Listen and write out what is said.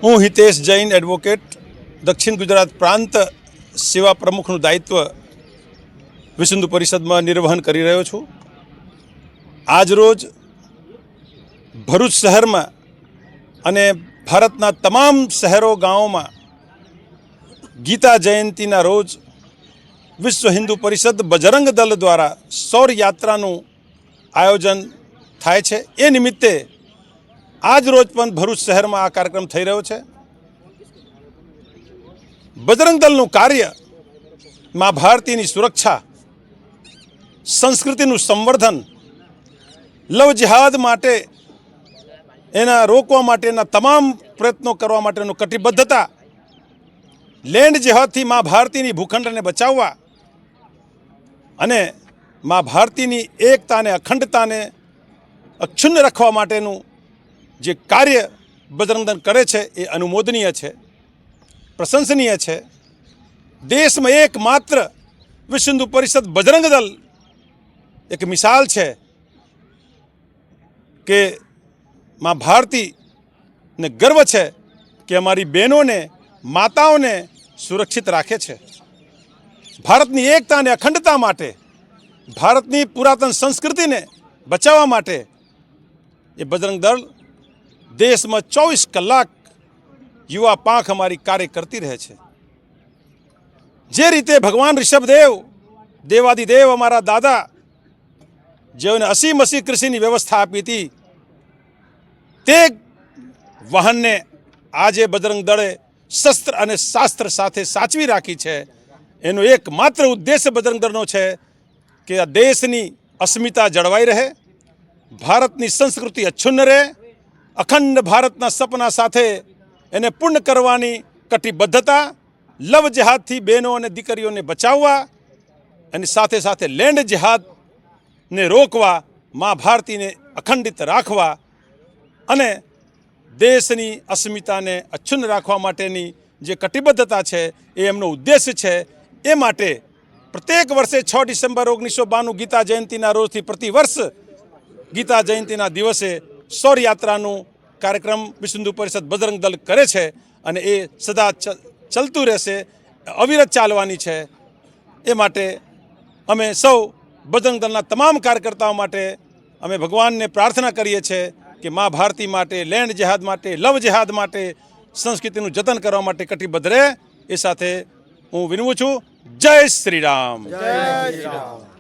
હું હિતેશ જૈન એડવોકેટ દક્ષિણ ગુજરાત પ્રાંત સેવા પ્રમુખનું દાયિત્વ વિશ્વ હિન્દુ પરિષદમાં નિર્વહન કરી રહ્યો છું। આજરોજ ભરૂચ શહેરમાં અને ભારતના તમામ શહેરો ગામોમાં ગીતા જયંતીના રોજ વિશ્વ હિન્દુ પરિષદ બજરંગ દળ દ્વારા શૌર્ય યાત્રાનું આયોજન થાય છે। એ નિમિત્તે આજ રોજ પણ ભરૂચ શહેરમાં આ કાર્યક્રમ થઈ રહ્યો છે। બજરંગ દળનું કાર્ય મા ભારતીની સુરક્ષા, સંસ્કૃતિનું સંવર્ધન, લવ જિહાદ માટે એના રોકવા માટેના તમામ પ્રયત્નો કરવા માટેનું કટિબદ્ધતા, લેન્ડ જિહાદથી મા ભારતીની ભૂખંડને બચાવવા અને મા ભારતીની એકતા અને અખંડતાને અક્ષુણ્ણ રાખવા માટેનું જે કાર્ય બજરંગ દળ કરે છે એ અનુમોદનીય છે, પ્રશંસનીય છે। દેશમાં એકમાત્ર વિશ્વ હિન્દુ પરિષદ બજરંગ દળ એક મિસાલ છે કે મા ભારતીને ગર્વ છે કે અમારી બહેનોને, માતાઓને સુરક્ષિત રાખે છે। ભારતની એકતા અને અખંડતા માટે, ભારતની પુરાતન સંસ્કૃતિને બચાવવા માટે એ બજરંગ દળ દેશમાં 24 કલાક યુવા પાંખ અમારી કાર્ય કરતી રહે છે। જે રીતે ભગવાન ઋષભદેવ, દેવાદિદેવ અમારા દાદા, જેઓને અસી કૃષિની વ્યવસ્થા આપી હતી, તે વાહનને આજે બજરંગ દળે શસ્ત્ર અને શાસ્ત્ર સાથે સાચવી રાખી છે। એનો એકમાત્ર ઉદ્દેશ્ય બજરંગ દળનો છે કે આ દેશની અસ્મિતા જળવાઈ રહે, ભારતની સંસ્કૃતિ અક્ષુણ્ણ રહે, અખંડ ભારતના સપના સાથે એને પૂર્ણ કરવાની કટિબદ્ધતા, લવ જિહાદથી બહેનો અને દીકરીઓને બચાવવા અને સાથે સાથે લેન્ડ જિહાદને રોકવા, મા ભારતીને અખંડિત રાખવા અને દેશની અસ્મિતાને અક્ષુણ્ણ રાખવા માટેની જે કટિબદ્ધતા છે એ એમનો ઉદ્દેશ્ય છે। એ માટે પ્રત્યેક વર્ષે 6 ડિસેમ્બર 1992 ગીતા જયંતીના રોજથી પ્રતિવર્ષ ગીતા જયંતીના દિવસે શૌર્ય યાત્રાનું કાર્યક્રમ વિશ્વ હિન્દુ પરિષદ બજરંગ દળ કરે છે અને એ સદા ચાલતું રહેશે, અવિરત ચાલવાની છે। એ માટે અમે સૌ બજરંગ દળના તમામ કાર્યકર્તાઓ માટે અમે ભગવાનને પ્રાર્થના કરીએ છીએ કે મા ભારતી માટે, લેન્ડ જિહાદ માટે, લવ જિહાદ માટે, સંસ્કૃતિનું જતન કરવા માટે કટિબદ્ધ રહે। એ સાથે હું વિનવું છું। જય શ્રી રામ। જય શ્રી રામ।